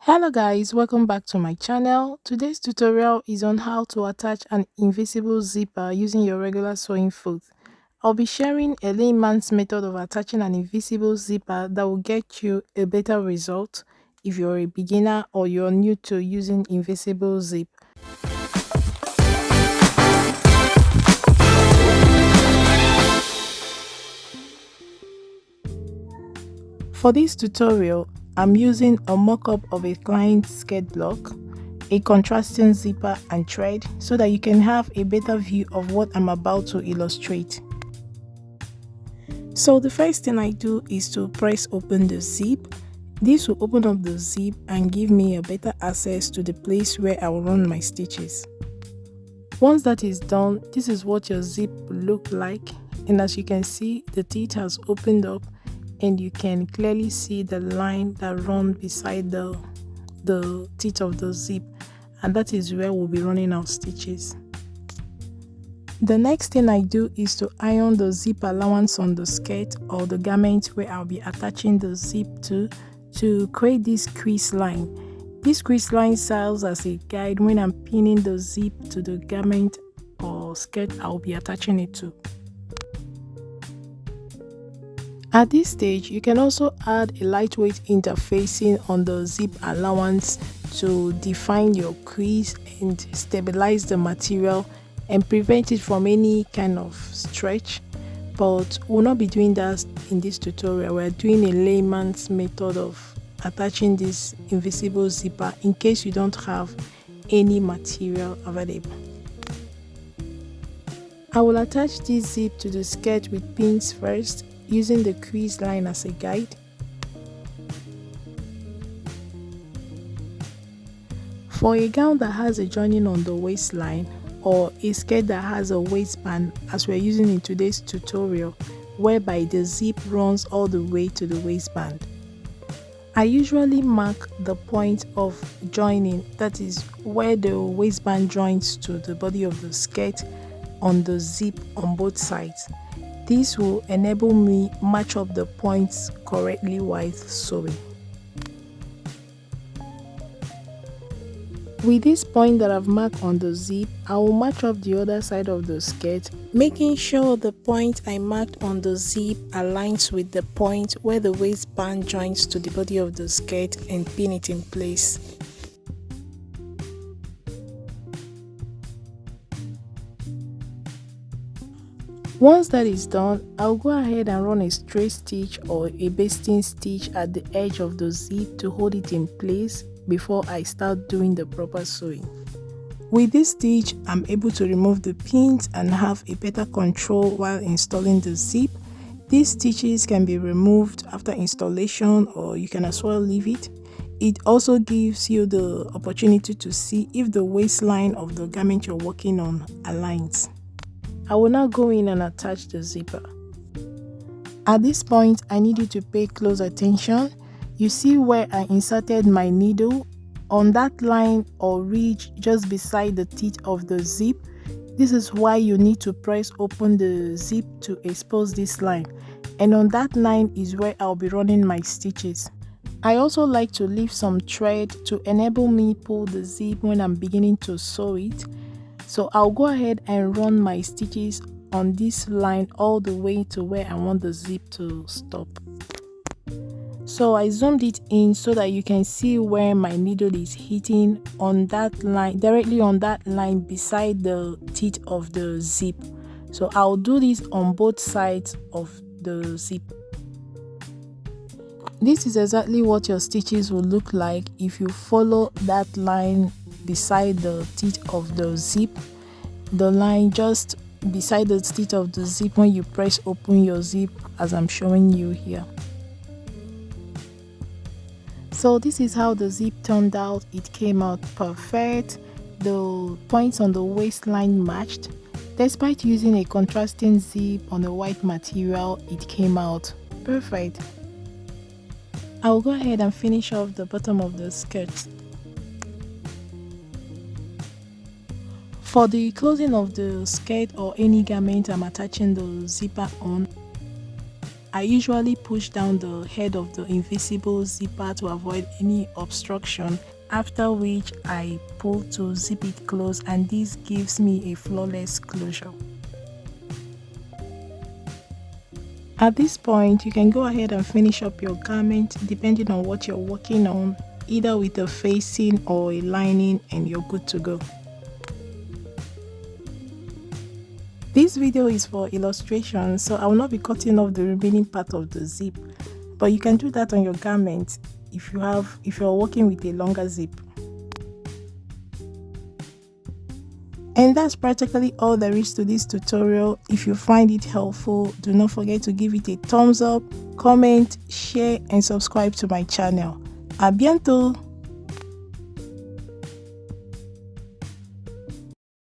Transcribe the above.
Hello guys, welcome back to my channel. Today's tutorial is on how to attach an invisible zipper using your regular sewing foot. I'll be sharing a layman's method of attaching an invisible zipper that will get you a better result if you're a beginner or you're new to using invisible zip. For this tutorial, I'm using a mock-up of a client skirt block, a contrasting zipper and thread so that you can have a better view of what I'm about to illustrate. So the first thing I do is to press open the zip. This will open up the zip and give me a better access to the place where I will run my stitches. Once that is done, this is what your zip will look like, and as you can see, the teeth has opened up and you can clearly see the line that runs beside the teeth of the zip, and that is where we'll be running our stitches. The next thing I do is to iron the zip allowance on the skirt or the garment where I'll be attaching the zip to create this crease line. This crease line serves as a guide when I'm pinning the zip to the garment or skirt I'll be attaching it to. At this stage, you can also add a lightweight interfacing on the zip allowance to define your crease and stabilize the material and prevent it from any kind of stretch. But we'll not be doing that in this tutorial. We're doing a layman's method of attaching this invisible zipper in case you don't have any material available. I will attach this zip to the skirt with pins first, using the crease line as a guide. For a gown that has a joining on the waistline or a skirt that has a waistband, as we're using in today's tutorial, whereby the zip runs all the way to the waistband, I usually mark the point of joining, that is where the waistband joins to the body of the skirt, on the zip on both sides. This will enable me match up the points correctly while sewing. With this point that I've marked on the zip, I will match up the other side of the skirt, making sure the point I marked on the zip aligns with the point where the waistband joins to the body of the skirt, and pin it in place. Once that is done, I'll go ahead and run a straight stitch or a basting stitch at the edge of the zip to hold it in place before I start doing the proper sewing. With this stitch, I'm able to remove the pins and have a better control while installing the zip. These stitches can be removed after installation, or you can as well leave it. It also gives you the opportunity to see if the waistline of the garment you're working on aligns. I will now go in and attach the zipper. At this point, I need you to pay close attention. You see where I inserted my needle on that line or ridge just beside the teeth of the zip. This is why you need to press open the zip to expose this line, and on that line is where I'll be running my stitches. I also like to leave some thread to enable me pull the zip when I'm beginning to sew it. So I'll go ahead and run my stitches on this line all the way to where I want the zip to stop. So I zoomed it in so that you can see where my needle is hitting on that line, directly on that line beside the teeth of the zip. So I'll do this on both sides of the zip. This is exactly what your stitches will look like if you follow that line beside the teeth of the zip. The line just beside the teeth of the zip when you press open your zip, as I'm showing you here. So this is how the zip turned out. It came out perfect. The points on the waistline matched. Despite using a contrasting zip on a white material, it came out perfect. I'll go ahead and finish off the bottom of the skirt. For the closing of the skirt or any garment I'm attaching the zipper on, I usually push down the head of the invisible zipper to avoid any obstruction, after which I pull to zip it close, and this gives me a flawless closure. At this point, you can go ahead and finish up your garment depending on what you're working on, either with a facing or a lining, and you're good to go. This video is for illustration, so I will not be cutting off the remaining part of the zip, but you can do that on your garment if you're working with a longer zip. And that's practically all there is to this tutorial. If you find it helpful, do not forget to give it a thumbs up, comment, share, and subscribe to my channel. A bientôt!